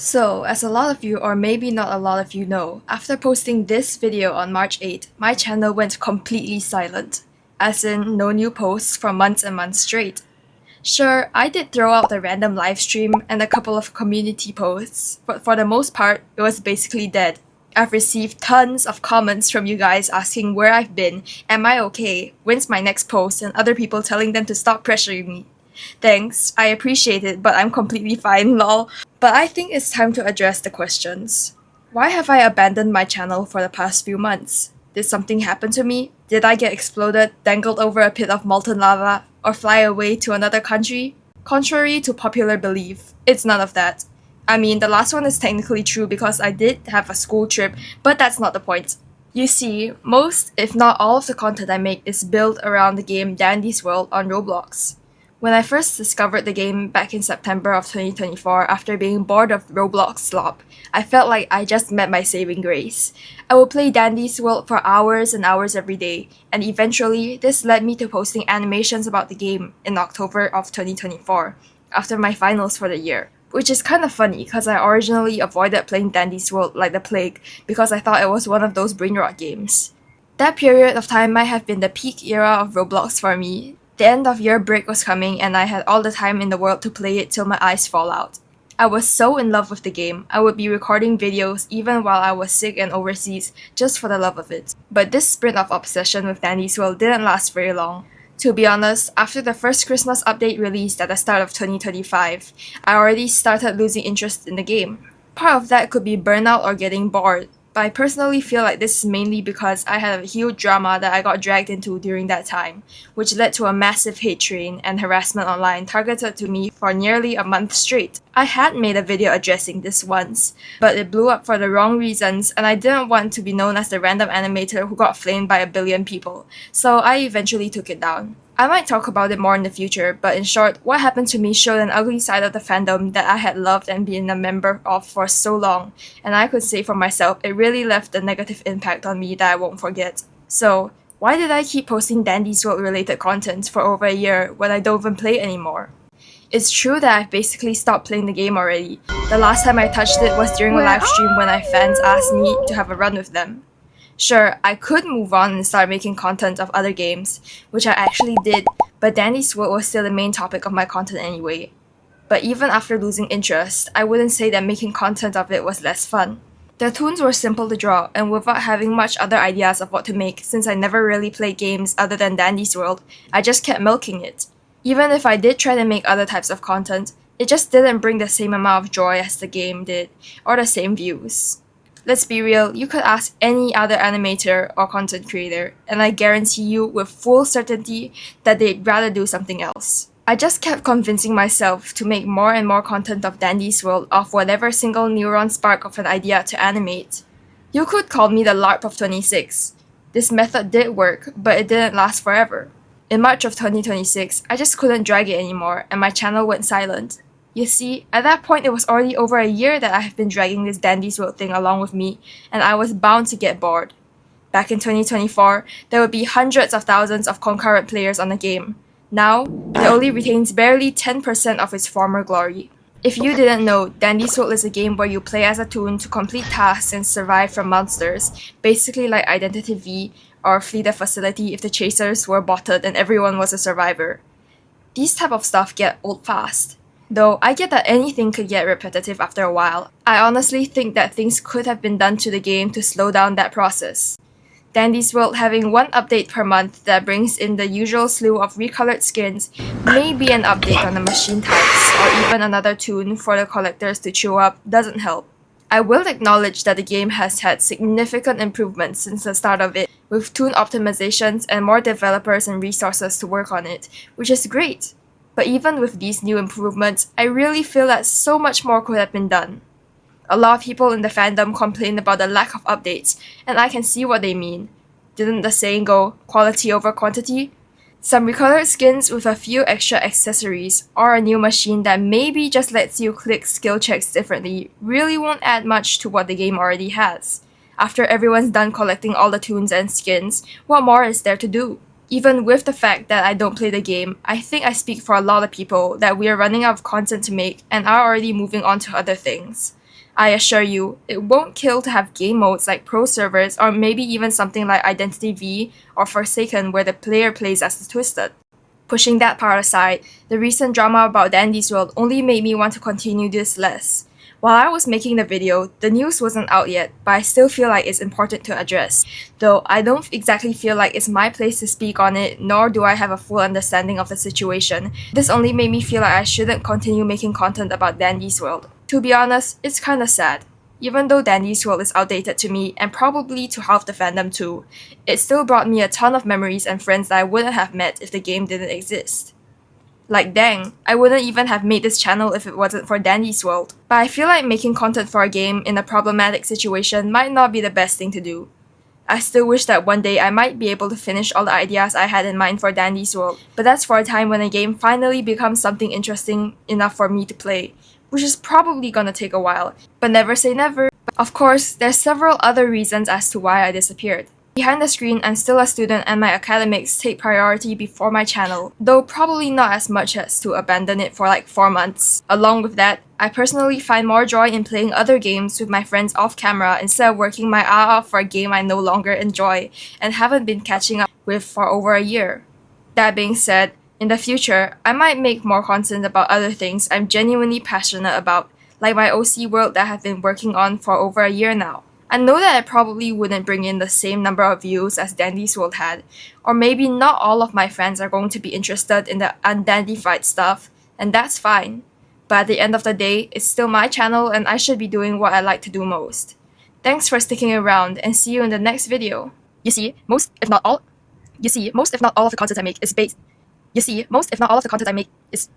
So, as a lot of you, or maybe not a lot of you know, after posting this video on March 8, my channel went completely silent. As in, no new posts for months and months straight. Sure, I did throw out a random livestream and a couple of community posts, but for the most part, it was basically dead. I've received tons of comments from you guys asking where I've been, am I okay, when's my next post, and other people telling them to stop pressuring me. Thanks, I appreciate it, but I'm completely fine, lol. But I think it's time to address the questions. Why have I abandoned my channel for the past few months? Did something happen to me? Did I get exploded, dangled over a pit of molten lava, or fly away to another country? Contrary to popular belief, it's none of that. I mean, the last one is technically true because I did have a school trip, but that's not the point. You see, most, if not all of the content I make is built around the game Dandy's World on Roblox. When I first discovered the game back in September of 2024 after being bored of Roblox slop, I felt like I just met my saving grace. I would play Dandy's World for hours and hours every day, and eventually this led me to posting animations about the game in October of 2024, after my finals for the year. Which is kind of funny because I originally avoided playing Dandy's World like the plague because I thought it was one of those brain rot games. That period of time might have been the peak era of Roblox for me. The end of year break was coming and I had all the time in the world to play it till my eyes fall out. I was so in love with the game, I would be recording videos even while I was sick and overseas just for the love of it. But this sprint of obsession with Dandy's World didn't last very long. To be honest, after the first Christmas update released at the start of 2025, I already started losing interest in the game. Part of that could be burnout or getting bored, but I personally feel like this is mainly because I had a huge drama that I got dragged into during that time, which led to a massive hate train and harassment online targeted to me for nearly a month straight. I had made a video addressing this once, but it blew up for the wrong reasons and I didn't want to be known as the random animator who got flamed by a billion people, so I eventually took it down. I might talk about it more in the future, but in short, what happened to me showed an ugly side of the fandom that I had loved and been a member of for so long, and I could say for myself, it really left a negative impact on me that I won't forget. So, why did I keep posting Dandy's World related content for over a year when I don't even play anymore? It's true that I've basically stopped playing the game already. The last time I touched it was during a live stream when my fans asked me to have a run with them. Sure, I could move on and start making content of other games, which I actually did, but Dandy's World was still the main topic of my content anyway. But even after losing interest, I wouldn't say that making content of it was less fun. The toons were simple to draw, and without having much other ideas of what to make since I never really played games other than Dandy's World, I just kept milking it. Even if I did try to make other types of content, it just didn't bring the same amount of joy as the game did, or the same views. Let's be real, you could ask any other animator or content creator, and I guarantee you with full certainty that they'd rather do something else. I just kept convincing myself to make more and more content of Dandy's World off whatever single neuron spark of an idea to animate. You could call me the LARP of 26. This method did work, but it didn't last forever. In March of 2026, I just couldn't drag it anymore and my channel went silent. You see, at that point it was already over a year that I have been dragging this Dandy's World thing along with me, and I was bound to get bored. Back in 2024, there would be hundreds of thousands of concurrent players on the game. Now, it only retains barely 10% of its former glory. If you didn't know, Dandy's World is a game where you play as a toon to complete tasks and survive from monsters, basically like Identity V or Flee the Facility if the chasers were botted and everyone was a survivor. These type of stuff get old fast. Though I get that anything could get repetitive after a while, I honestly think that things could have been done to the game to slow down that process. Dandy's World having one update per month that brings in the usual slew of recolored skins may be an update on the machine types, or even another toon for the collectors to chew up doesn't help. I will acknowledge that the game has had significant improvements since the start of it, with toon optimizations and more developers and resources to work on it, which is great. But even with these new improvements, I really feel that so much more could have been done. A lot of people in the fandom complain about the lack of updates, and I can see what they mean. Didn't the saying go, quality over quantity? Some recolored skins with a few extra accessories, or a new machine that maybe just lets you click skill checks differently, really won't add much to what the game already has. After everyone's done collecting all the toons and skins, what more is there to do? Even with the fact that I don't play the game, I think I speak for a lot of people that we are running out of content to make and are already moving on to other things. I assure you, it won't kill to have game modes like pro servers or maybe even something like Identity V or Forsaken where the player plays as the Twisted. Pushing that part aside, the recent drama about Dandy's World only made me want to continue this less. While I was making the video, the news wasn't out yet, but I still feel like it's important to address. Though I don't exactly feel like it's my place to speak on it, nor do I have a full understanding of the situation. This only made me feel like I shouldn't continue making content about Dandy's World. To be honest, it's kinda sad. Even though Dandy's World is outdated to me, and probably to half the fandom too, it still brought me a ton of memories and friends that I wouldn't have met if the game didn't exist. Like dang, I wouldn't even have made this channel if it wasn't for Dandy's World. But I feel like making content for a game in a problematic situation might not be the best thing to do. I still wish that one day I might be able to finish all the ideas I had in mind for Dandy's World, but that's for a time when a game finally becomes something interesting enough for me to play, which is probably gonna take a while, but never say never. Of course, there's several other reasons as to why I disappeared. Behind the screen, I'm still a student and my academics take priority before my channel, though probably not as much as to abandon it for like 4 months. Along with that, I personally find more joy in playing other games with my friends off camera instead of working my eye off for a game I no longer enjoy and haven't been catching up with for over a year. That being said, in the future, I might make more content about other things I'm genuinely passionate about, like my OC world that I've been working on for over a year now. I know that I probably wouldn't bring in the same number of views as Dandy's World had, or maybe not all of my friends are going to be interested in the undandified stuff, and that's fine. But at the end of the day, it's still my channel and I should be doing what I like to do most. Thanks for sticking around and see you in the next video. You see, most if not all of the content I make is